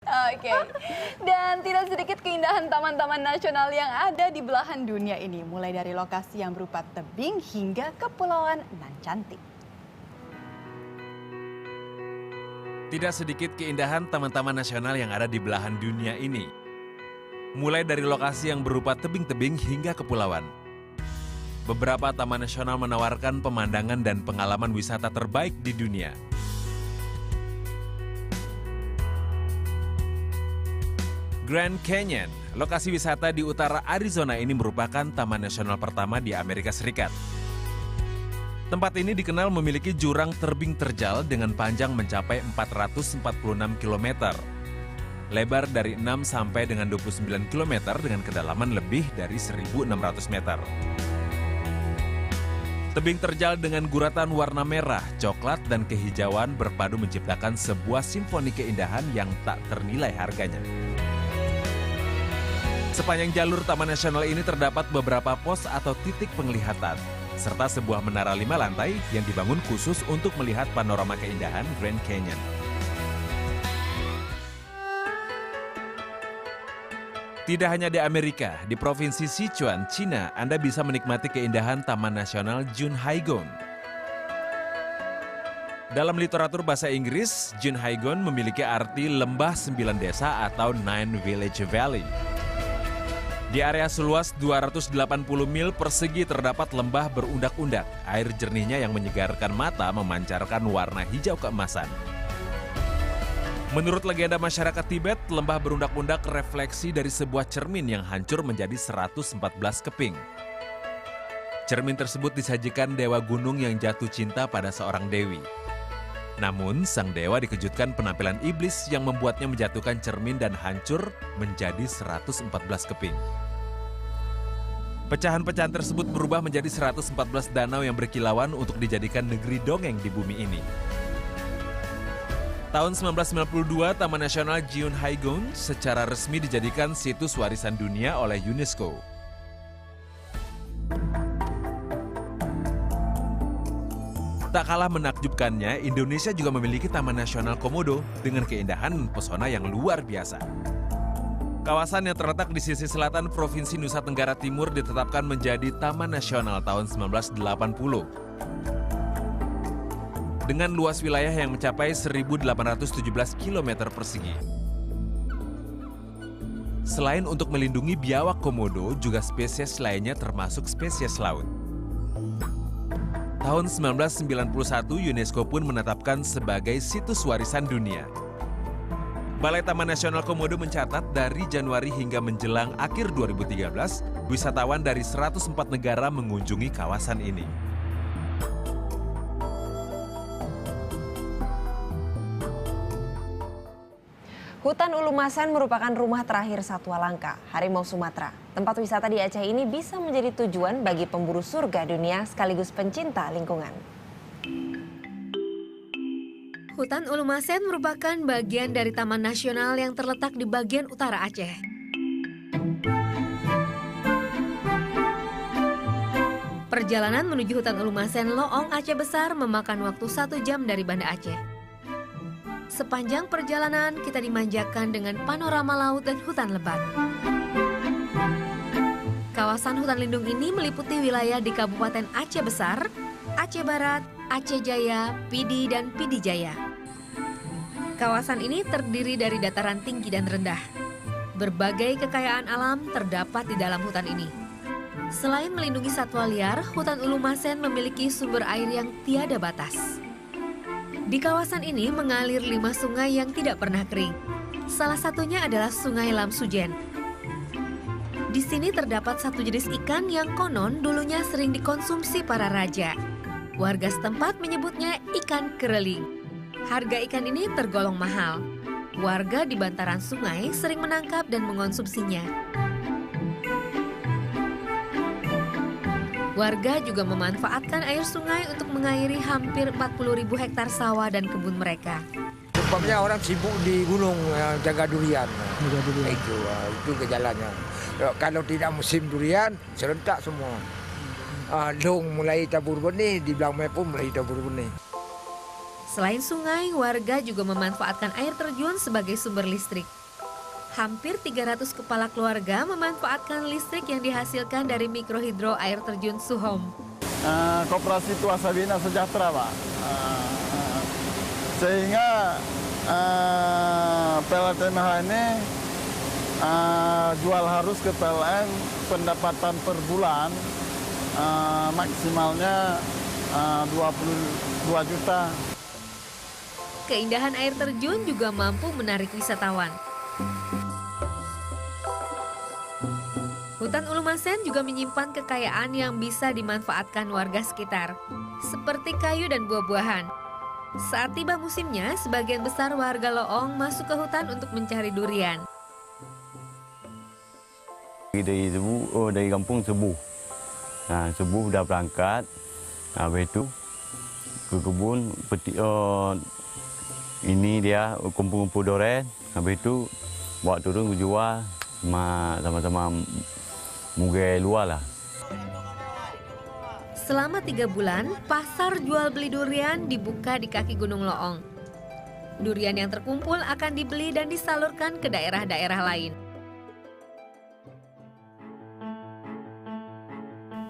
Oke, dan tidak sedikit keindahan taman-taman nasional yang ada di belahan dunia ini, mulai dari lokasi yang berupa tebing hingga kepulauan nan cantik. Tidak sedikit keindahan taman-taman nasional yang ada di belahan dunia ini. Mulai dari lokasi yang berupa tebing-tebing hingga kepulauan. Beberapa taman nasional menawarkan pemandangan dan pengalaman wisata terbaik di dunia. Grand Canyon, lokasi wisata di utara Arizona ini merupakan taman nasional pertama di Amerika Serikat. Tempat ini dikenal memiliki jurang terbing terjal dengan panjang mencapai 446 km. Lebar dari 6 sampai dengan 29 km dengan kedalaman lebih dari 1.600 meter. Tebing terjal dengan guratan warna merah, coklat, dan kehijauan berpadu menciptakan sebuah simfoni keindahan yang tak ternilai harganya. Sepanjang jalur Taman Nasional ini terdapat beberapa pos atau titik penglihatan, serta sebuah menara 5 lantai yang dibangun khusus untuk melihat panorama keindahan Grand Canyon. Tidak hanya di Amerika, di Provinsi Sichuan, Cina, Anda bisa menikmati keindahan Taman Nasional Junhaigung. Dalam literatur bahasa Inggris, Junhaigung memiliki arti lembah 9 desa atau Nine Village Valley. Di area seluas 280 mil persegi terdapat lembah berundak-undak. Air jernihnya yang menyegarkan mata memancarkan warna hijau keemasan. Menurut legenda masyarakat Tibet, lembah berundak-undak refleksi dari sebuah cermin yang hancur menjadi 114 keping. Cermin tersebut disajikan dewa gunung yang jatuh cinta pada seorang dewi. Namun, sang dewa dikejutkan penampilan iblis yang membuatnya menjatuhkan cermin dan hancur menjadi 114 keping. Pecahan-pecahan tersebut berubah menjadi 114 danau yang berkilauan untuk dijadikan negeri dongeng di bumi ini. Tahun 1992, Taman Nasional Junhaigung secara resmi dijadikan situs warisan dunia oleh UNESCO. Tak kalah menakjubkannya, Indonesia juga memiliki Taman Nasional Komodo dengan keindahan dan pesona yang luar biasa. Kawasan yang terletak di sisi selatan Provinsi Nusa Tenggara Timur ditetapkan menjadi Taman Nasional tahun 1980. Dengan luas wilayah yang mencapai 1.817 km persegi. Selain untuk melindungi biawak komodo, juga spesies lainnya termasuk spesies laut. Tahun 1991, UNESCO pun menetapkan sebagai situs warisan dunia. Balai Taman Nasional Komodo mencatat dari Januari hingga menjelang akhir 2013, wisatawan dari 104 negara mengunjungi kawasan ini. Hutan Ulumasen merupakan rumah terakhir satwa langka, harimau Sumatera. Tempat wisata di Aceh ini bisa menjadi tujuan bagi pemburu surga dunia sekaligus pencinta lingkungan. Hutan Ulumasen merupakan bagian dari Taman Nasional yang terletak di bagian utara Aceh. Perjalanan menuju hutan Ulumasen Loong Aceh Besar memakan waktu 1 jam dari Banda Aceh. Sepanjang perjalanan kita dimanjakan dengan panorama laut dan hutan lebat. Kawasan hutan lindung ini meliputi wilayah di Kabupaten Aceh Besar, Aceh Barat, Aceh Jaya, Pidi, dan Pidi Jaya. Kawasan ini terdiri dari dataran tinggi dan rendah. Berbagai kekayaan alam terdapat di dalam hutan ini. Selain melindungi satwa liar, hutan Ulumasen memiliki sumber air yang tiada batas. Di kawasan ini mengalir 5 sungai yang tidak pernah kering. Salah satunya adalah Sungai Lamsujen. Di sini terdapat satu jenis ikan yang konon dulunya sering dikonsumsi para raja. Warga setempat menyebutnya ikan kereling. Harga ikan ini tergolong mahal. Warga di bantaran sungai sering menangkap dan mengonsumsinya. Warga juga memanfaatkan air sungai untuk mengairi hampir 40.000 hektar sawah dan kebun mereka. Sebabnya orang sibuk di gunung jaga durian. Itu gejalanya. Kalau tidak musim durian, serentak semua. Dong mulai tabur benih, di Blangme pun mulai tabur benih. Selain sungai, warga juga memanfaatkan air terjun sebagai sumber listrik. Hampir 300 kepala keluarga memanfaatkan listrik yang dihasilkan dari mikrohidro air terjun Suhom. Koperasi Tuasa Bina Sejahtera, Pak. Sehingga PLTMH ini jual harus ke PLN, pendapatan per bulan maksimalnya 22 juta. Keindahan air terjun juga mampu menarik wisatawan. Hutan Ulumasen juga menyimpan kekayaan yang bisa dimanfaatkan warga sekitar, seperti kayu dan buah-buahan. Saat tiba musimnya, sebagian besar warga Loong masuk ke hutan untuk mencari durian. Dari kampung Sebuh. Nah, Sebuh udah berangkat. Habis itu ke kebun ini dia kumpul-kumpul durian. Habis itu bawa turun ke jual sama-sama mugai luar lah. Selama 3 bulan, pasar jual beli durian dibuka di kaki Gunung Loong. Durian yang terkumpul akan dibeli dan disalurkan ke daerah-daerah lain.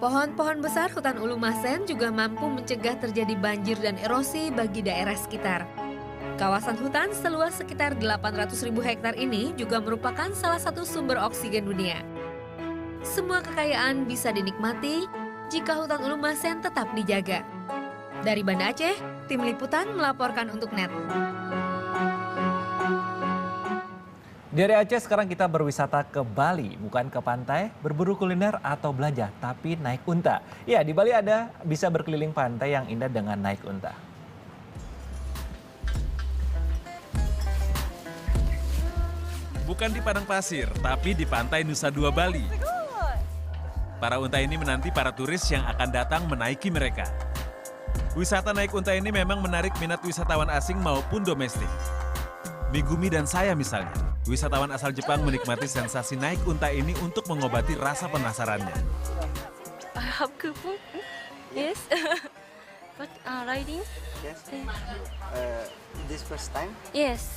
Pohon-pohon besar hutan Ulumasen juga mampu mencegah terjadi banjir dan erosi bagi daerah sekitar. Kawasan hutan seluas sekitar 800.000 hektar ini juga merupakan salah satu sumber oksigen dunia. Semua kekayaan bisa dinikmati jika hutan Ulumasen tetap dijaga. Dari Banda Aceh, Tim Liputan melaporkan untuk NET. Dari Aceh sekarang kita berwisata ke Bali, bukan ke pantai, berburu kuliner atau belanja, tapi naik unta. Ya, di Bali ada bisa berkeliling pantai yang indah dengan naik unta. Bukan di padang pasir, tapi di pantai Nusa Dua, Bali. Para unta ini menanti para turis yang akan datang menaiki mereka. Wisata naik unta ini memang menarik minat wisatawan asing maupun domestik. Megumi dan saya misalnya, wisatawan asal Jepang menikmati sensasi naik unta ini untuk mengobati rasa penasarannya. I have coupon. Yes. But riding? Yes. This first time? Yes.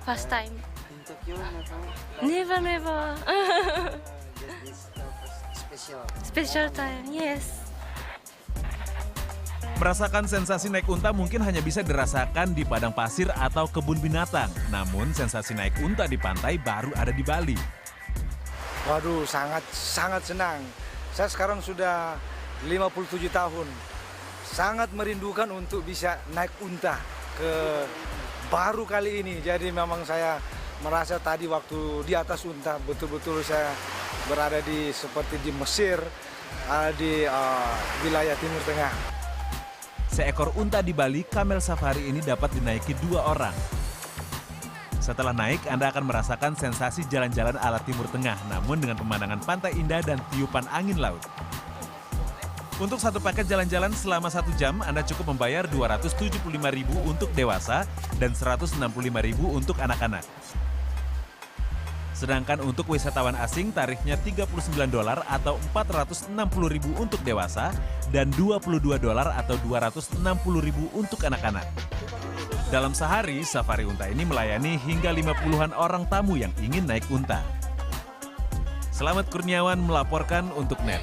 First time. In Tokyo, Never. This special. Special time. Yes. Merasakan sensasi naik unta mungkin hanya bisa dirasakan di padang pasir atau kebun binatang. Namun sensasi naik unta di pantai baru ada di Bali. Waduh, sangat senang. Saya sekarang sudah 57 tahun. Sangat merindukan untuk bisa naik unta ke baru kali ini. Jadi memang saya merasa tadi waktu di atas unta betul-betul saya berada seperti di Mesir, di wilayah Timur Tengah. Seekor unta di Bali, kamel safari ini dapat dinaiki 2 orang. Setelah naik, Anda akan merasakan sensasi jalan-jalan ala Timur Tengah, namun dengan pemandangan pantai indah dan tiupan angin laut. Untuk satu paket jalan-jalan selama 1 jam, Anda cukup membayar Rp275.000 untuk dewasa dan Rp165.000 untuk anak-anak. Sedangkan untuk wisatawan asing tarifnya $39 atau Rp460.000 untuk dewasa dan $22 atau Rp260.000 untuk anak-anak. Dalam sehari, safari unta ini melayani hingga 50-an orang tamu yang ingin naik unta. Selamat Kurniawan melaporkan untuk NET.